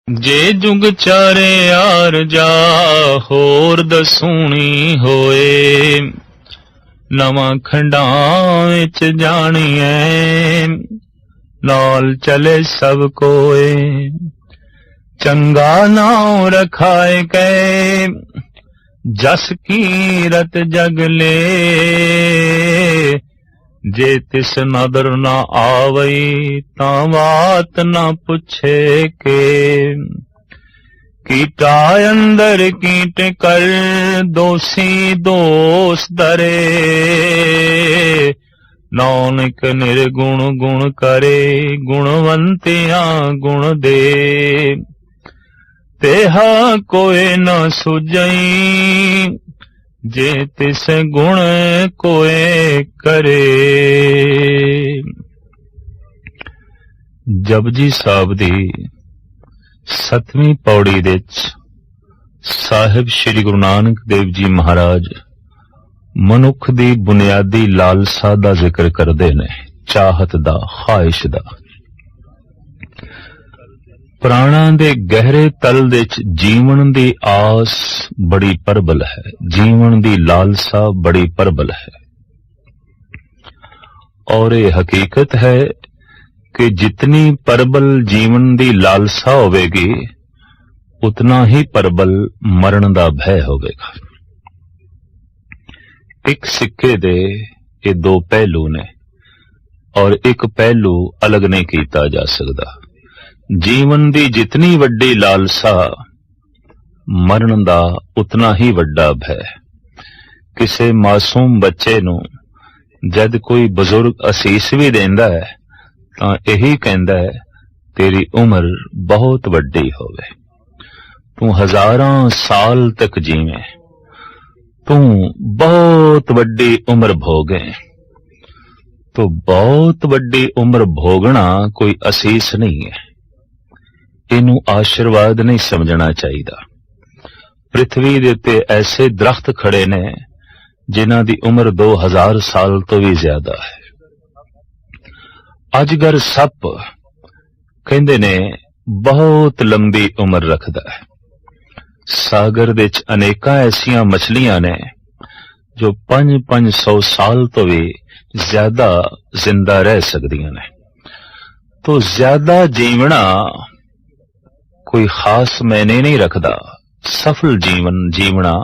जे जुग चारे आर जा होर दसूनी होए, नवां खंडां विच जाणीए नाल चले सब कोए। चंगा नाम रखाए कै जस कीरत जग ले, जे तिस नदर न आवई तां बात न पुछे के। कीटा अंदर कीट कर दोषी दोष दरे, नानक निर्गुण गुण करे गुणवंतियां गुण दे। तेहा कोई न सुझई जे तिस गुण कोई करे। जपजी साहब दी 7ਵੀਂ पौड़ी दे साहिब श्री गुरु नानक देव जी महाराज मनुख दी बुनियादी लालसा दा जिक्र करदे ने, चाहत दा, ख्वाहिश दा। प्राणा दे गहरे तल दे जीवन दी आस बड़ी प्रबल है, जीवन दी लालसा बड़ी प्रबल है। और ये हकीकत है कि जितनी प्रबल जीवन दी लालसा होवेगी उतना ही प्रबल मरण दा भय होवेगा। एक सिक्के दे ये दो पहलू ने और एक पहलू अलग नहीं कीता जा सकता। जीवन दी जितनी वड्डी लालसा मरण दा उतना ही वड्डा भय। किसे मासूम बच्चे नू जद कोई बुजुर्ग असीस भी देंदा है तां यही कहंदा है तेरी उम्र बहुत वड्डी होवे, तू हजारां साल तक जीवे, तू बहुत वड्डी उम्र भोगे। तो बहुत वड्डी उम्र भोगना कोई असीस नहीं है, इनू आशीर्वाद नहीं समझना चाहिए। पृथ्वी दे उत्ते ऐसे दरख्त खड़े ने जिन्हां दी उम्र 2000 साल तो भी ज्यादा है। अजगर सप कहंदे ने बहुत लंबी उम्र रखदा है। सागर दे च अनेकां ऐसियां मछलियां ने जो 500 साल तो भी ज्यादा जिंदा रह सकदियां ने। तो ज्यादा जीवना कोई खास मैने नहीं रखदा। सफल जीवन जीवना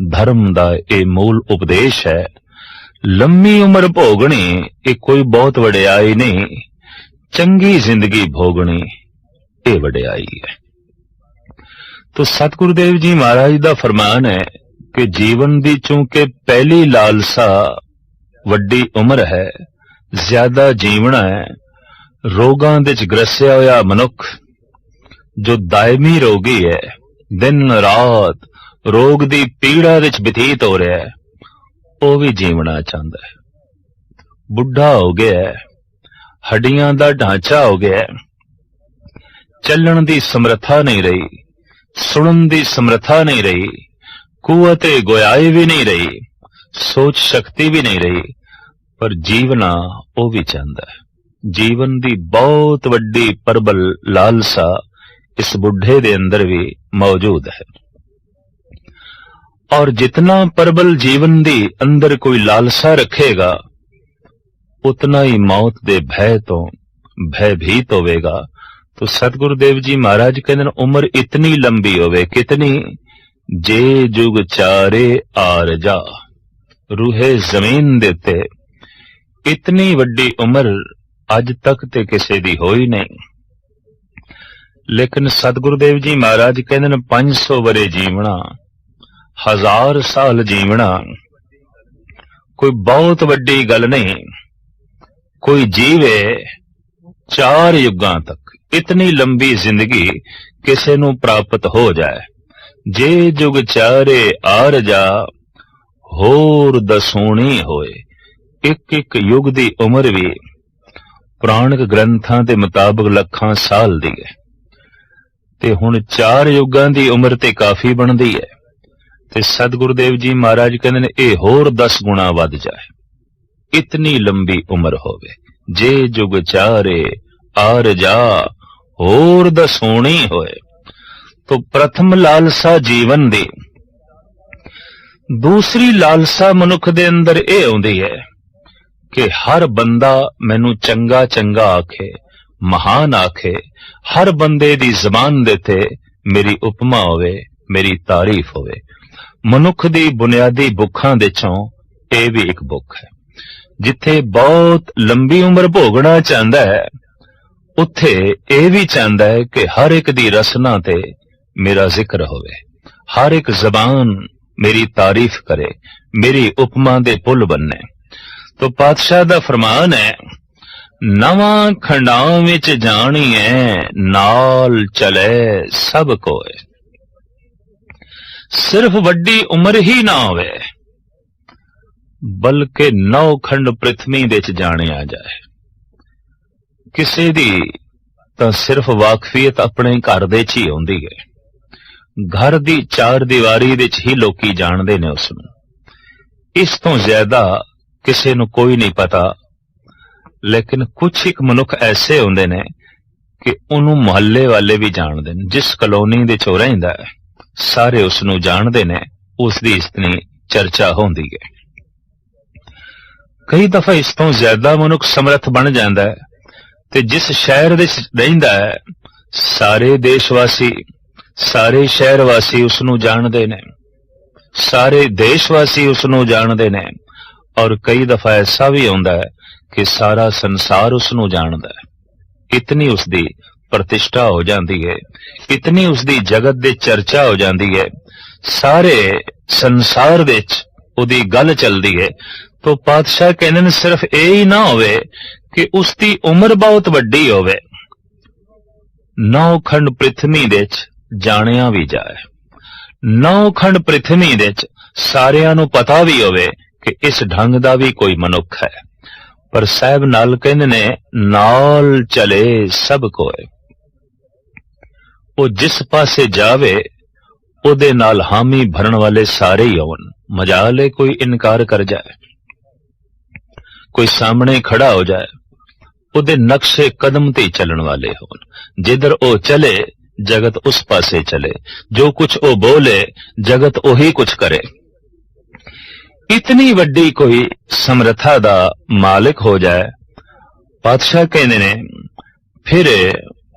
धर्म दा ये मूल उपदेश है। लंबी उम्र भोगनी ये कोई बहुत वड्याई नहीं, चंगी जिंदगी भोगनी ये वड्याई है। तो सतगुरुदेव जी महाराज दा फरमान है कि जीवन दी चूंकि पहली लालसा वड्डी उम्र है, ज्यादा जीवना है। रोगां दे च ग्रसिया होया मनुख जो दायमी रोगी है, दिन रात रोग दी पीड़ा विच बतीत हो रहा है, वो भी जीवना चाहता है। बुढ़ा हो गया है, हड्डियां दा ढांचा हो गया है, चलण दी समर्था नहीं रही, सुनन दी समर्था नहीं रही, कुवते गोयाई भी नहीं रही, सोच शक्ति भी नहीं रही, पर जीवना वो भी चाहता है। जीवन दी बहुत वड्डी प्रबल लालसा इस बुढ़े दे अंदर भी मौजूद है। और जितना प्रबल जीवन दी अंदर कोई लालसा रखेगा उतना ही मौत दे भय तो भयभीत होवेगा। तो सतगुरुदेव जी महाराज कहते उम्र इतनी लंबी होवे, कितनी? जे जुग चारे आर जा, रूहे जमीन देते इतनी वड्डी उम्र अज तक ते किसे दी होई नहीं। लेकिन सतगुरुदेव जी महाराज कहते 500 वरे जीवना, 1000 साल जीवना कोई बहुत वड्डी गल नहीं। कोई जीवे 4 युगां तक, इतनी लंबी जिंदगी किसे नू प्राप्त हो जाए। जे जुग चारे आर जा होर दसूनी होए। एक एक युग दी उम्र भी पुराणिक ग्रंथां दे मुताबिक लखां साल दी है। ते हुण 4 युगां दी उम्र ते काफी बनदी है। ते सतगुरुदेव जी महाराज कहंदे ने ये होर 10 गुणा वध जाए, इतनी लंबी उम्र होवे। जे जुग चारे आर जा होर दसोणी होए। तो प्रथम लालसा जीवन दी, दूसरी लालसा मनुख दे अंदर यह आउंदी है कि हर बंदा मैनू चंगा चंगा आखे, महान आखे, हर बंदे दी जबान दे ते मेरी उपमा होवे, मेरी तारीफ होवे। मनुख दी बुनियादी बुखां दे चों यह भी एक बुख है। जिथे बहुत लंबी उम्र भोगना चाहता है, उत्थे यह भी चाहता है कि हर एक दी रसना ते मेरा जिक्र होवे, हर एक जबान मेरी तारीफ करे, मेरी उपमा दे पुल बनने। तो पातशाह दा फरमान है, नवां खंडां विच जाणीए नाल चले सब कोए। सिर्फ वड्डी उम्र ही ना होवे, बल्कि 9 खंड पृथ्वी दे च जाणिया जाए। किसी दी तां सिर्फ वाकफियत अपने घर दे च ही होंदी है, घर दी 4 दीवारी दे च ही लोकी जानदे ने उसनूं। इस तो ज्यादा किसी नूं कोई नहीं पता। लेकिन कुछ एक मनुख ऐसे होंदे ने कि उन्होंने मुहल्ले वाले भी जानते हैं। जिस कलोनी दे चो रहिंदा है, सारे उसनूं जानते ने, उसकी इतनी चर्चा होंदी है। कई दफा इस तो ज्यादा मनुख समर्थ बन जाता है, ते जिस शहर दे रहिंदा है, सारे देशवासी, सारे शहरवासी उसनूं जानते ने, सारे देशवासी उसनूं जानते ने। और कई दफा ऐसा भी होंदा है कि सारा संसार उसनूं जानदा है। इतनी उसकी प्रतिष्ठा हो जाती है, इतनी उसकी जगत दे चर्चा हो जाती है, सारे संसार विच उहदी गल चलती है। तो पातशाह कहते हैं सिर्फ यही ना होवे कि उसकी उम्र बहुत वड्डी होवे, 9 खंड पृथ्वी दे जानिया भी जाए, 9 खंड पृथ्वी दे सारियां नूं पता भी होवे कि इस ढंग दा भी कोई मनुख है। पर साहब नाल कहंदे ने नाल चले सब कोए। वो जिस पासे जावे उहदे नाल हामी भरन वाले सारे ही होवन। मजाल कोई इनकार कर जाए, कोई सामने खड़ा हो जाए, उहदे नक्शे कदम ते चलन वाले होवन। जिधर वो चले जगत उस पासे चले, जो कुछ वो बोले जगत ओही कुछ करे। इतनी वड्डी कोई समर्था दा मालिक हो जाए, पातशाह कहने ने फिर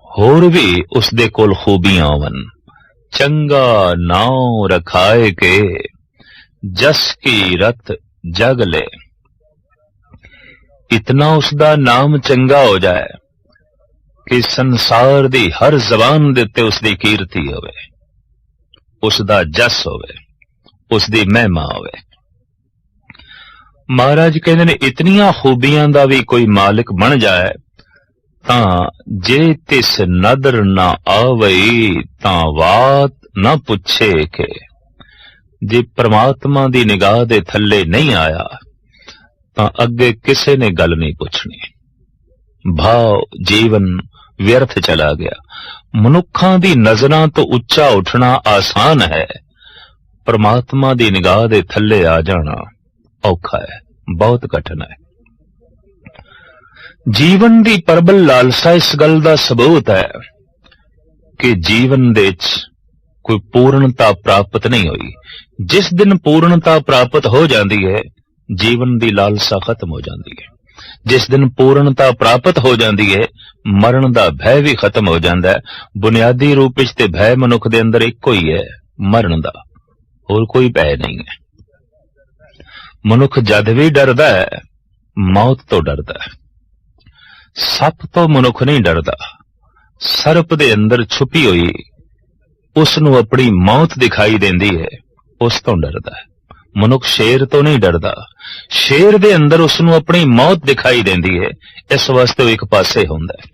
होर भी उसदे कोल खूबियां होवन। चंगा नाम रखाए के जस की रत जग ले। इतना उसदा नाम चंगा हो जाए कि संसार दी हर जबान दे ते उसदी कीर्ति होवे, उसदा जस होवे, उसदी महिमा होवे। महाराज कहते ने इतनियां खूबियां दा भी कोई मालिक बन जाए तां जे तिस नदर ना आवई तां वात ना पुछे के। जे परमात्मा दी निगाह दे थल्ले नहीं आया तां अगे किसे ने गल नहीं पुछनी। भाव जीवन व्यर्थ चला गया। मनुखां दी नजरां तो उच्चा उठना आसान है, परमात्मा दी निगाह दे थल्ले आ जाना औखा है, बहुत कठिन है। जीवन दी प्रबल लालसा इस गल दा सबूत है कि जीवन दे कोई पूर्णता प्राप्त नहीं हुई। जिस दिन पूर्णता प्राप्त हो जाती है, जीवन दी लालसा खत्म हो जाती है। जिस दिन पूर्णता प्राप्त हो जाती है, मरण दा भय भी खत्म हो जाता है। बुनियादी रूप विच ते भय मनुख दे अंदर इक्को ही है, मरण दा, और कोई भय नहीं है। मनुख जद भी डरदा है, मौत तो डरदा है। सप तो मनुख नहीं डरदा, सर्प दे अंदर छुपी हुई उसनू अपनी मौत दिखाई देंदी है, उस तो डरदा है। मनुख शेर तो नहीं डरदा, शेर दे अंदर उसनू अपनी मौत दिखाई देंदी है, इस वास्ते वो एक पासे हुंदा है।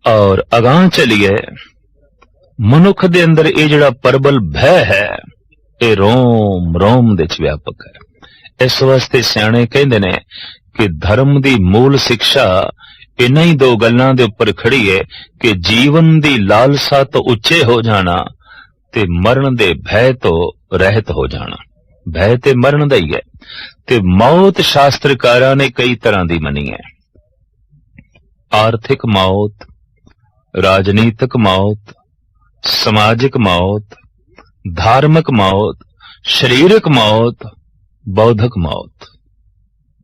और अगां चलिए, मनुख दे अंदर ये जिहड़ा प्रबल भय है, ये रोम रोम दे च व्यापक है। इस वास्ते सियाणे कहंदे ने कि धर्म दी मूल शिक्षा इन्हां ही 2 गल्लां दे उपर खड़ी है कि जीवन दी लालसा तो उच्चे हो जाना ते मरण दे भय तो रहत हो जाना। भय ते मरण दा ही है। ते मौत शास्त्रकारां ने कई तरह दी मनी है। आर्थिक मौत, राजनीतिक मौत, समाजिक मौत, धार्मिक मौत, शरीरक मौत, बौद्धिक मौत।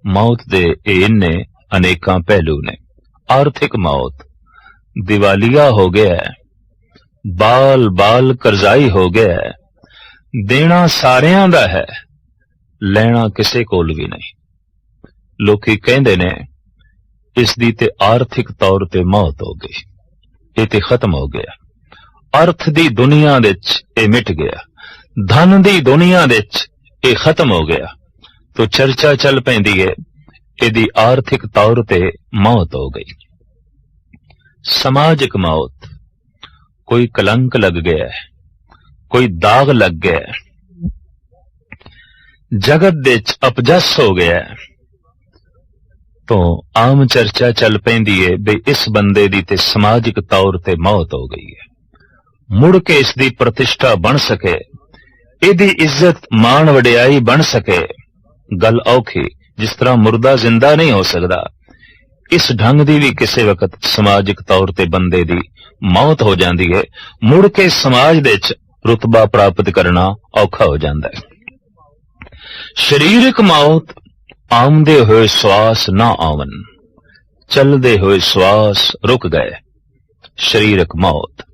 मौत दे इन्ने अनेकां पहलू ने। आर्थिक मौत, दिवालिया हो गया है, बाल बाल करजाई हो गया है, देना सारियां दा है, लेना किसे कोल भी नहीं। लोकी कहंदे ने इस दी ते आर्थिक तौर ते मौत हो गई, ये ते खत्म हो गया। अर्थ दी दुनिया दे च ये मिट गया, धन दी दुनिया दे च ये खत्म हो गया। तो चर्चा चल पैंदी है इहदी आर्थिक तौर ते मौत हो गई। समाजिक मौत, कोई कलंक लग गया है, कोई दाग लग गया है, जगत दे च अपजस हो गया है। तो आम चर्चा चल पैंदी है भी इस बंदे दी ते समाजिक तौर ते मौत हो गई है। मुड़ के इसदी प्रतिष्ठा बन सके, इहदी इज्जत मान वडियाई बन सके, गल औखी। जिस तरह मुर्दा जिंदा नहीं हो सकदा, इस ढंग दी भी किसी वक्त समाजिक तौर ते बंदे दी मौत हो जाती है। मुड़ के समाज दे च रुतबा प्राप्त करना औखा हो जाता है। शरीरक मौत, आमदे हुए श्वास ना आवन, चलदे हुए श्वास रुक गए, शरीरक मौत।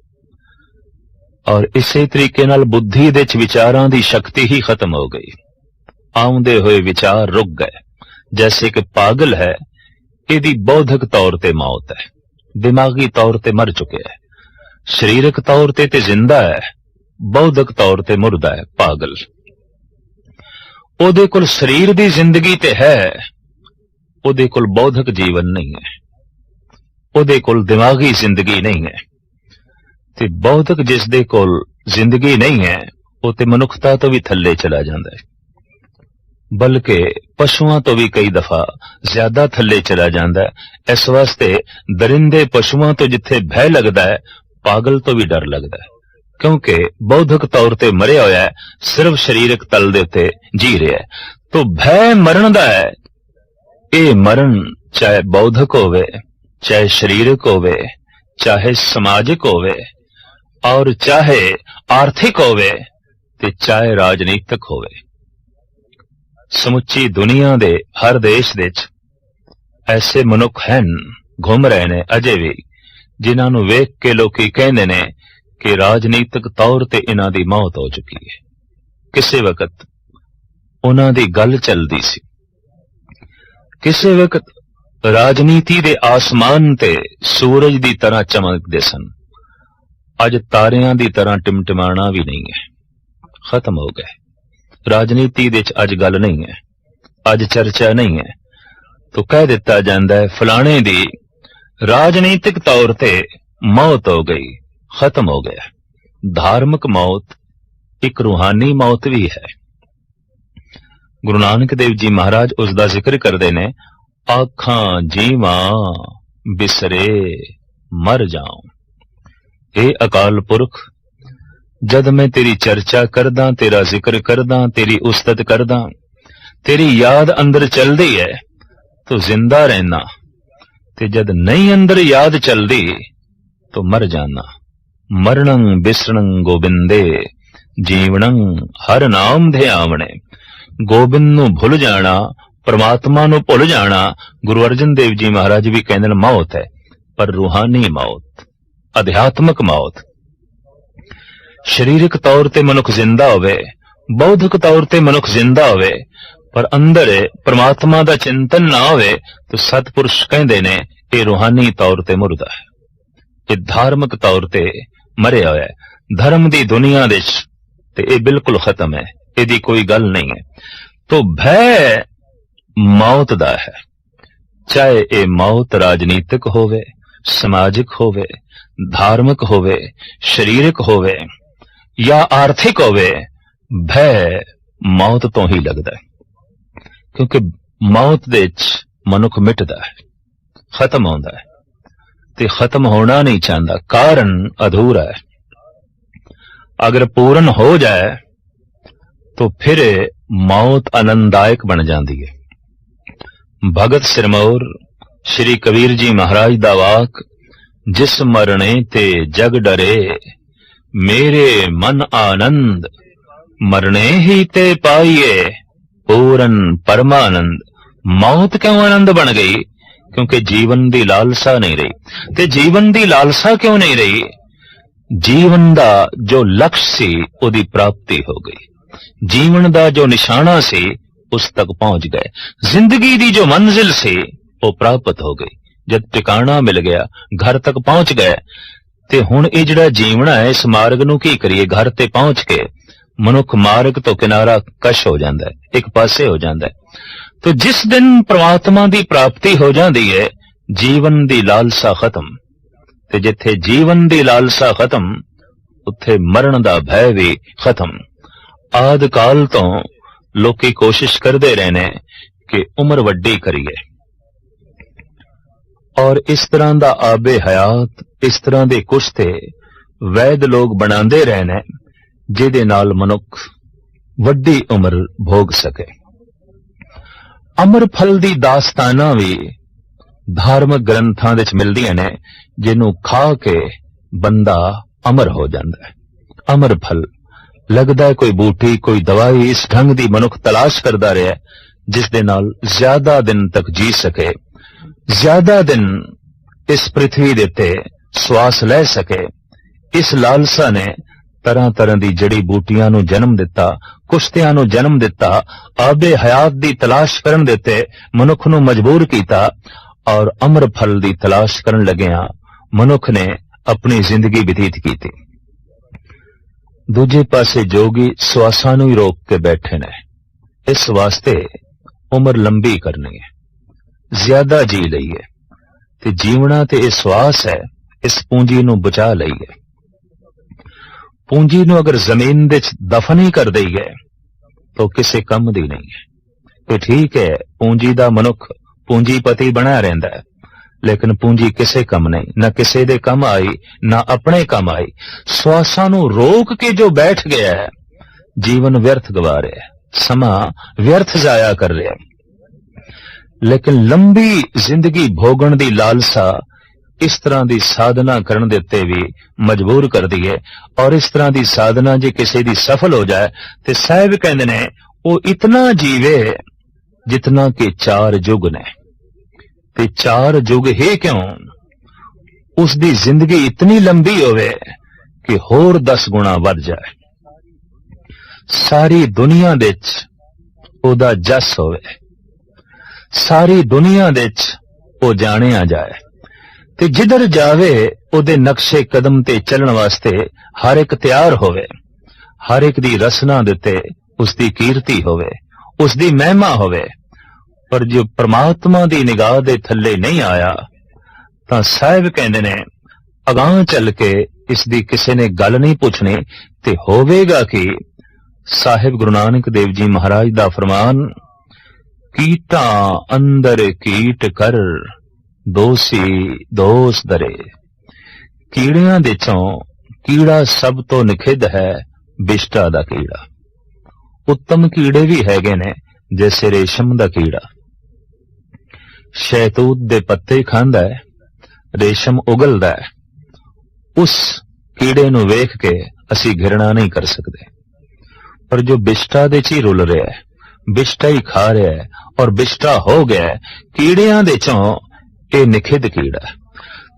और इसे तरीके नाल बुद्धि दे च विचारां दी शक्ति ही खत्म हो गई, आमदे हुए विचार रुक गए। जैसे कि पागल है, इहदी बौद्धिक तौर ते मौत है, दिमागी तौर ते मर चुके है। शरीरक तौर ते जिंदा है, बौद्धिक तौर ते मुर्दा है, पागल। ओदे कोल शरीर दी जिंदगी ते है, ओदे कोल बौद्धिक जीवन नहीं है, ओदे कोल दिमागी जिंदगी नहीं है। ते बौद्धिक जिस दे कोल जिंदगी नहीं है, वो ते मनुखता तो भी थल्ले चला जाता है, बल्कि पशुआं तो भी कई दफा ज्यादा थल्ले चला जाता है। इस वास्ते दरिंदे पशुआं तो जिथे भय लगता है, पागल तो भी डर लगता है, क्योंकि बौद्धिक तौर ते मरिया होया है, सिर्फ शरीरक तल दे उत्ते जी रहा है। तो भय मरण दा है। ये मरण चाहे बौद्धिक होवे, चाहे शरीरक होवे, चाहे समाजिक होवे, और चाहे आर्थिक होवे, ते चाहे राजनीतिक होवे। समुची दुनिया दे हर देश दे च ऐसे मनुख हैं, घूम रहे ने अजे भी, जिन्हां नूं वेख के लोकी कहंदे ने कि राजनीतिक तौर ते इन्हां दी मौत हो चुकी है। किसी वक्त उन्हां दी गल चलदी सी, किसी वक्त राजनीति दे आसमान ते सूरज दी तरह चमकदे सन, अज तारियां दी तरह टिमटिमाना भी नहीं है, खत्म हो गए। राजनीति दे अज गल नहीं है, अज चर्चा नहीं है। तो कह दिता जाता है फलाने दी राजनीतिक तौर ते मौत हो गई, खत्म हो गया। धार्मिक मौत एक रूहानी मौत भी है। गुरु नानक देव जी महाराज उसका जिक्र करते ने, आखां जीवां बिसरे मर जाऊं। ए अकाल पुरख, जद मैं तेरी चर्चा करदा, तेरा जिक्र करदा, तेरी उस्तत करदा, तेरी याद अंदर चलदी है तो जिंदा रहना, ते जद नहीं अंदर याद चलदी तो मर जाना। मरणं बिसरणं गोबिंदे, जीवणं हर नाम ध्यावणे। गोबिंद नूं भुल जाना, परमात्मा नूं भुल जाना। गुरु अर्जन देव जी महाराज भी कहंदे ने मौत है, पर रूहानी मौत, अध्यात्मक मौत। शरीरक तौर ते मनुख जिंदा होवे, बौद्धिक तौर ते मनुख जिंदा होवे, पर अंदर परमात्मा दा चिंतन ना होवे, तो सतपुरुष कहंदे ने ये रूहानी तौर ते मुर्दा है, ये धार्मिक तौर ते मरिया होया है। धर्म दी दुनिया दे ते ये बिल्कुल खत्म है, इहदी कोई गल नहीं है। तो भय मौत दा है, चाहे ये मौत राजनीतिक होवे, समाजिक होवे, धार्मिक होवे, शरीरक होवे या आर्थिक होवे, भय मौत तो ही लगता है। क्योंकि मौत दे च मनुख मिटदा है, खत्म होता है, ते खत्म होना नहीं चाहता, कारण अधूरा है। अगर पूर्ण हो जाए तो फिर मौत आनंददायक बन जाती है। भगत सिरमौर श्री कबीर जी महाराज दा वाक, जिस मरने ते जग डरे, मेरे मन आनंद, मरने ही ते पाइए पूरन परमानंद। मौत क्यों आनंद बन गई? क्योंकि जीवन दी लालसा नहीं रही। ते जीवन दी लालसा क्यों नहीं रही? जीवन दा जो लक्ष्य सी उदी प्राप्ति हो गई। जीवन दा जो निशाना सी उस तक पहुंच गए। जिंदगी दी जो मंजिल सी वो प्राप्त हो गई। जब ठिकाना मिल गया, घर तक पहुंच गए, ते हुण ये जिहड़ा जीवना है, इस मार्ग नूं की करिए? घर ते पहुंच के मनुख मार्ग तो किनारा कश हो जाता है, एक पासे हो जाता है। तो जिस दिन परमात्मा की प्राप्ति हो जाती है, जीवन की लालसा खत्म। ते जिथे जीवन की लालसा खत्म, उत्थे मरण का भय भी खत्म। आदि काल तो लोकी कोशिश करते रहने कि उम्र वड्डी करिए, और इस तरह का आबे हयात, इस तरह के कुछ ते वैद लोग बनाते रहने जिहदे नाल मनुख वड्डी उम्र भोग सके। अमर फल दी दास्ताना भी धार्मिक ग्रंथां विच मिलदियां ने, जिन्हों खा के बंदा अमर हो जाता है। अमर फल लगदा है कोई बूटी, कोई दवाई, इस ढंग दी मनुख तलाश करदा रहा जिस दे नाल ज्यादा दिन तक जी सके, ज्यादा दिन इस पृथ्वी दे ते श्वास ले सके। इस लालसा ने तरह तरह की जड़ी बूटियां नूं जन्म दिता, कुश्तियां नूं जन्म दिता, आबे हयात दी तलाश करन देते मनुख नूं मजबूर कीता, और अमर फल दी तलाश करन लगिया मनुख ने अपनी जिंदगी व्यतीत की थी। दूजे पासे जोगी श्वासां नूं ही रोक के बैठे ने। इस वास्ते उम्र लंबी करनी है, ज्यादा जी लईए, ते जीवना ते इस श्वास है, इस पूंजी नूं बचा लईए। पूंजी नूं अगर जमीन दे दफन ही कर दईए तो किसी कम दी नहीं है। तो ठीक है, पूंजी दा मनुख पूंजीपति बना रहिंदा है, लेकिन पूंजी किसे कम नहीं, न किसे दे कम आई, न अपने कम आई। श्वासां नूं रोक के जो बैठ गया है, जीवन व्यर्थ गवा रहा है, समा व्यर्थ जाया कर रहा है। लेकिन लंबी जिंदगी भोगण दी लालसा इस तरह की साधना करन देते भी मजबूर कर दी है। और इस तरह की साधना जे किसी की सफल हो जाए तो साहब कहते ने वो इतना जीवे जितना कि 4 युग ने। ते 4 युग है क्यों? उसकी जिंदगी इतनी लंबी होवे कि होर 10 गुणा बढ़ जाए। सारी दुनिया दे ओदा जस होवे, सारी दुनिया दे वो जानिया जाए, ते जिधर जावे उदे नक्शे कदम ते चलण वास्ते हर एक तैयार होवे, हर एक दी रसना देते उसकी कीर्ति होवे, उसकी महिमा होवे। पर जो परमात्मा दी निगाह दे थल्ले नहीं आया तां साहिब कहंदे ने अगां चल के इसदी किसी ने गल नहीं पूछनी ते होवेगा कि साहिब गुरु नानक देव जी महाराज दा फरमान, कीटा अंदर कीट कर दोषी दोष दरे। कीड़ियां दे चों कीड़ा सब तो निखिद है बिष्टा दा कीड़ा। उत्तम कीड़े भी हैगे ने, जैसे रेशम दा कीड़ा शहतूत दे पत्ते खांदा है, रेशम उगलदा है। उस कीड़े नूं वेख के असी घृणा नहीं कर सकते, पर जो बिष्टा दे च ही रुल रहा है, बिष्टा ही खा रहा है और बिष्टा हो गया है, कीड़ियां दे चों ये निखिद कीड़ा।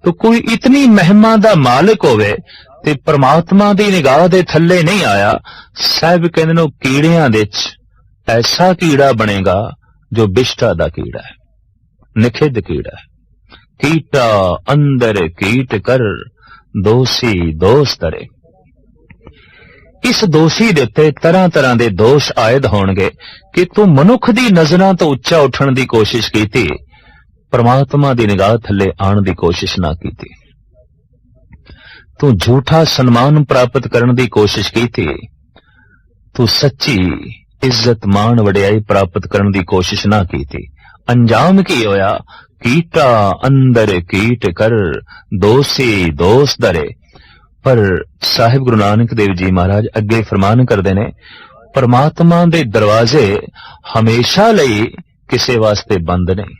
तो कोई इतनी महिमा दा मालिक होवे ते परमात्मा दी निगाह दे थल्ले नहीं आया। साहब कहंदे ने कीड़ियां दे ऐसा कीड़ा बनेगा जो बिष्टा दा कीड़ा है, निखिद कीड़ा है। कीटा अंदर कीट कर दोषी दोष तरे। इस दोषी दे उत्ते तरह तरह के दोष आयद होणगे कि तू मनुख दी नजरां तो उच्चा उठण दी कोशिश कीती, परमात्मा दी निगाह थल्ले आण दी कोशिश ना कीती। तू झूठा सन्मान प्राप्त करने की कोशिश की थी, तू सच्ची इज्जत मान वडियाई प्राप्त करने की कोशिश ना की थी। अंजाम की होया, कीटा अंदर कीट कर दोषी दोष दरे। पर साहिब गुरु नानक देव जी महाराज अगे फरमान करते ने, परमात्मा दे दरवाजे हमेशा लई किसे वास्ते बंद नहीं।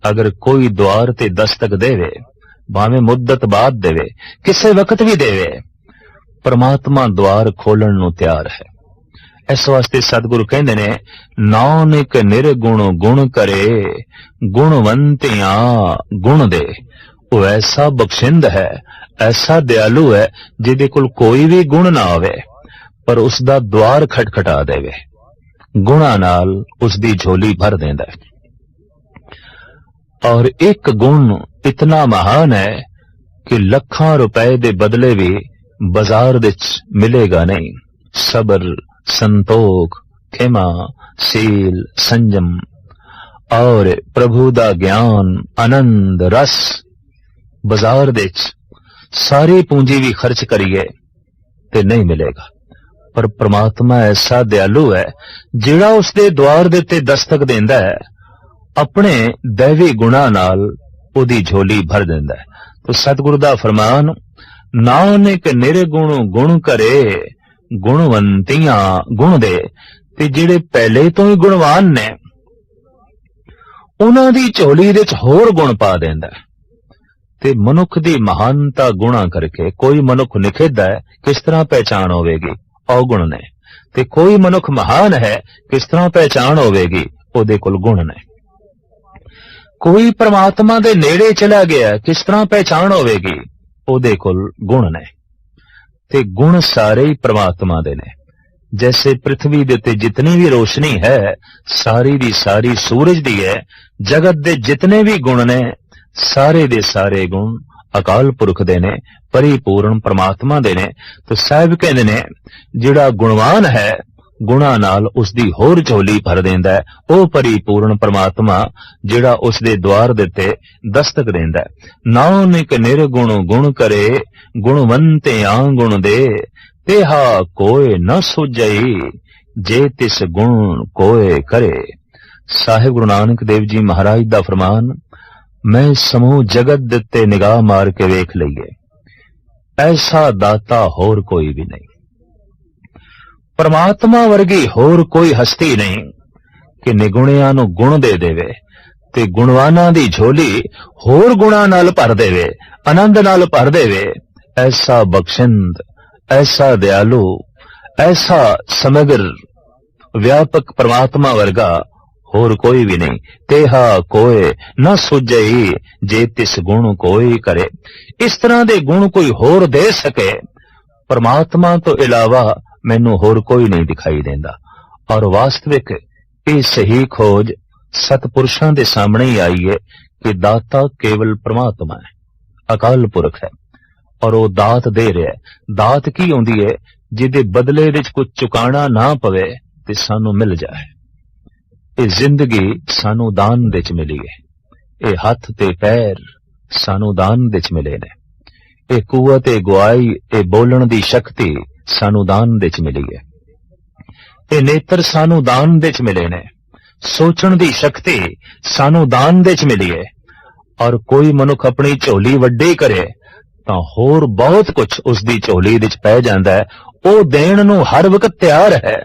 अगर कोई द्वार ते दस्तक देवे, भावें मुद्दत बाद देवे, किसे वक्त भी देवे, परमात्मा द्वार खोलन नूं तैयार है। इस वास्ते सतगुरु कहंदे ने, नानक निर्गुण गुण करे, गुणवंतियां गुण दे। वो ऐसा बख्शिंद है, ऐसा दयालु है, जिहदे कोल कोई भी गुण ना होवे पर उसदा द्वार खटखटा देवे, गुणा नाल उसदी झोली भर देंदा है। और एक गुण इतना महान है कि लखां रुपए दे बदले भी बाजार विच मिलेगा नहीं। सबर, संतोख, खेमा, सील, संजम और प्रभु दा ज्ञान, आनंद, रस बाजार विच सारी पूंजी भी खर्च करिए ते नहीं मिलेगा। पर परमात्मा ऐसा दयालु है, जिहड़ा उसदे द्वार दे ते दस्तक देंदा है, अपने दैवी गुणा नाल उहदी झोली भर देंदा है। तो सतगुरु दा फरमान, नानक निर्गुण गुण करे, गुणवंतियां गुण दे। ते जिहड़े पहले तो ही गुणवान ने, उन्हां दी झोली दे च होर गुण पा देंदा है। ते मनुख दी महानता गुणा करके कोई मनुख निखिद्ध है, किस तरह पहचान होवेगी? अवगुण ने। ते कोई मनुख महान है, किस तरह पहचान होवेगी? ओदे कोल गुण ने। कोई परमात्मा दे नेड़े चला गया, किस तरह पहचान होवेगी? ओदे कोल गुण ने। ते गुण सारे ही परमात्मा दे ने। जैसे पृथ्वी दे ते जितनी भी रोशनी है, सारी दी सारी सूरज दी है। जगत दे जितने भी गुण ने, सारे दे सारे गुण अकाल पुरख दे ने, परिपूर्ण परमात्मा दे ने। तो साहिब कहंदे ने, जिहड़ा गुणवान है, गुणा नाल उसदी होर झोली भर देंदा है। ओ परिपूर्ण परमात्मा जिहड़ा उसदे द्वार दे ते दस्तक देंदा है। नानक निर्गुण गुण करे, गुणवंतियां गुण दे। तेहा कोय न सुझई, जे तिस गुण कोय करे। साहिब गुरु नानक देव जी महाराज दा फरमान, मैं समूह जगत दे ते निगाह मार के वेख लईए, ऐसा दाता होर कोई भी नहीं। परमात्मा वर्गी होर कोई हस्ती नहीं कि निगुणियां नूं गुण दे देवे ते गुणवानां दी झोली होर गुणां नाल भर देवे, आनंद नाल भर देवे। ऐसा बख्शिंद, ऐसा दयालु, ऐसा समग्र व्यापक परमात्मा वर्गा होर कोई भी नहीं। तेहा कोय न सुझई, जे तिस गुण कोई करे। इस तरह दे गुण कोई होर दे सके, परमात्मा तो इलावा मैनू होर कोई नहीं दिखाई देंदा। और वास्तविक ये सही खोज सतपुरुषां दे सामने ही आई है कि दाता केवल परमात्मा है, अकाल पुरख है, और वो दात दे रहा है। दात की होंदी है? जिहदे बदले विच कुछ चुकाना ना पवे ते सानू मिल जाए। ये जिंदगी सानू दान विच मिली है, ये हथ ते पैर सानू दान विच मिले ने, ये कुवत, ये गुआई, ये बोलण दी शक्ति सानू दान विच मिली है, ये नेत्र सानू दान विच मिले ने, सोचण दी शक्ति सानू दान विच मिली है। और कोई मनुख अपनी झोली वड्डी करे तां होर बहुत कुछ उसदी झोली विच पै जांदा है। वो देण नूं हर वक्त तैयार है।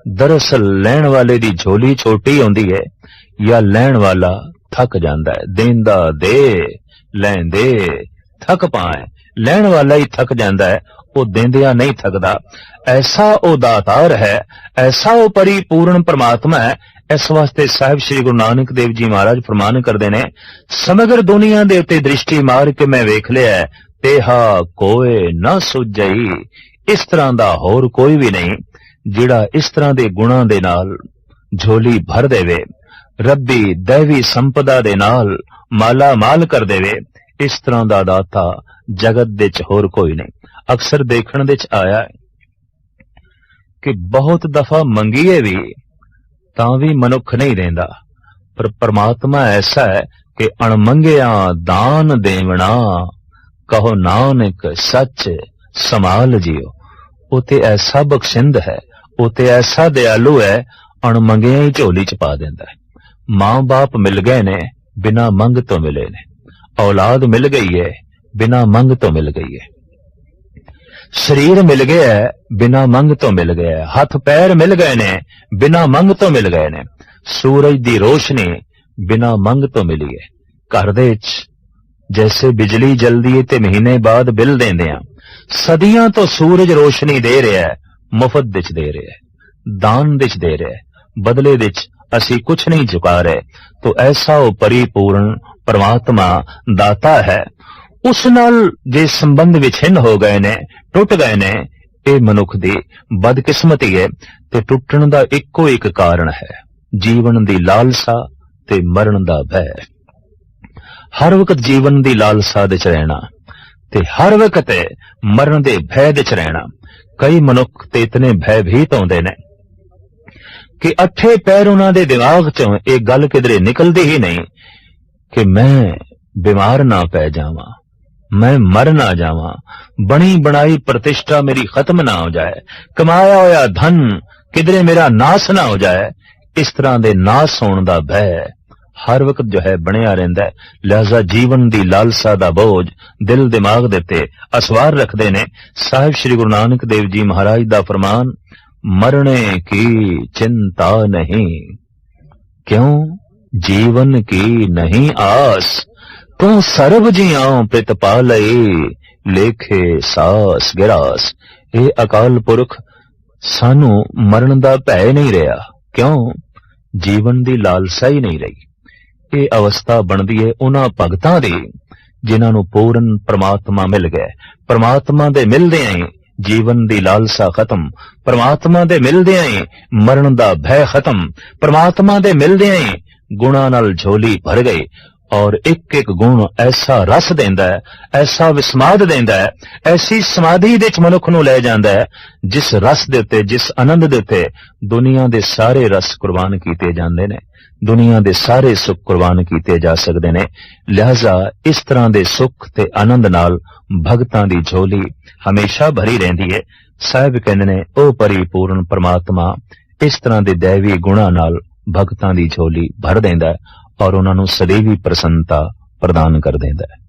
दरअसल लैण वाले दी झोली छोटी होंदी है, या लैण वाला थक जांदा है। देंदा दे, लैंदे थक पाए, लैण वाला ही थक जांदा है, वो देंदिया नहीं थकदा। ऐसा वो दातार है, ऐसा वो परिपूर्ण परमात्मा है। इस वास्ते साहिब श्री गुरु नानक देव जी महाराज फरमान करदे ने, समग्र दुनिया दे उत्ते दृष्टि मार के मैं वेख लिया है, तेहा कोय न सुझई। इस तरह दा होर कोई भी नहीं जिहड़ा इस तरह दे गुणां दे नाल झोली भर देवे, रब्बी दैवी संपदा दे नाल माला माल कर देवे। इस तरह दा दाता जगत दे च होर कोई नहीं। अक्सर देखण दे च आया है कि बहुत दफा मंगीए भी तां भी मनुख नहीं देंदा, पर परमात्मा ऐसा है कि अणमंगिया दान देवना, कहो नानक सच संभाल जियो। उते ऐसा बख्शिंद है, उते ऐसा दयालु है, अणमंगिया ही झोली च पा देंदा है। मां बाप मिल गए ने, बिना मंग तो मिले ने। औलाद मिल गई है, बिना मंग तो मिल गई है। शरीर मिल गया है, बिना मंग तो मिल गया है। हाथ पैर मिल गए ने, बिना मंग तो मिल गए ने। सूरज दी रोशनी बिना मंग तो मिली है। घर दे विच जैसे बिजली जलदी है ते महीने बाद बिल देंदे आ, सदियां तो सूरज रोशनी दे रहा है, मुफ्त विच दे रहा है, दान विच दे रहा है, बदले विच असी कुछ नहीं चुका रहे। तो ऐसा वो परिपूर्ण परमात्मा दाता है, उस नाल जे संबंध विछिन्न हो गए ने, टुट गए ने, ये मनुख दी बदकिस्मती है। ते टुटण दा इक्को एक कारण है, जीवन दी लालसा ते मरण दा भय। हर वक्त जीवन दी लालसा दे च रहना ते हर वक्त मरण दे भय दे च रहना। कई मनुख ते इतने भयभीत होंदे ने कि अठे पैर उन्हां दे दिमाग चों एक गल किधरे निकलदी ही नहीं कि मैं बीमार ना पै जावां, मैं मर ना जावां, बनी बनाई प्रतिष्ठा मेरी खत्म ना हो जाए, कमाया होया धन किधरे मेरा नाश ना हो जाए। इस तरह दे नाश होने दा भय हर वक्त जो है बनिया रहिंदा है। लिहाजा जीवन दी लालसा दा बोझ दिल दिमाग दे ते असवार रखदे ने। साहिब श्री गुरु नानक देव जी महाराज दा फरमान, मरने की चिंता नहीं, क्यों जीवन की नहीं आस, तू सर्व जियां प्रित पालई, लेखे सास गिरास। ये अकाल पुरख सानू मरण दा भय नहीं रहा, क्यों जीवन दी लालसा ही नहीं रही। ये अवस्था बनदी है उन्हां भगतां दी जिन्हां नू पूर्ण परमात्मा मिल गया। परमात्मा दे मिलदे ही जीवन दी लालसा खत्म, परमात्मा दे मिलदे ही मरण दा भय खत्म, परमात्मा दे मिलदे ही गुणां नाल झोली भर गई। और एक एक गुण ऐसा रस देंदा है, ऐसा विस्माद देंदा है, ऐसी समाधि दे मनुख नू ले जांदा है जिस रस दे उत्ते, जिस आनंद दे उत्ते दुनिया दे सारे रस कुर्बान कीते जांदे ने, दुनिया दे सारे सुख कुर्बान कीते जा सकदे ने। लिहाजा इस तरह दे सुख ते आनंद नाल भगतां दी झोली हमेशा भरी रहिंदी है। साहिब कहंदे ने ओ परिपूर्ण परमात्मा इस तरह दे दैवी गुणां नाल भगतां दी झोली भर देंदा है और उन्हां नू सदैवी प्रसन्नता प्रदान कर देंदा है।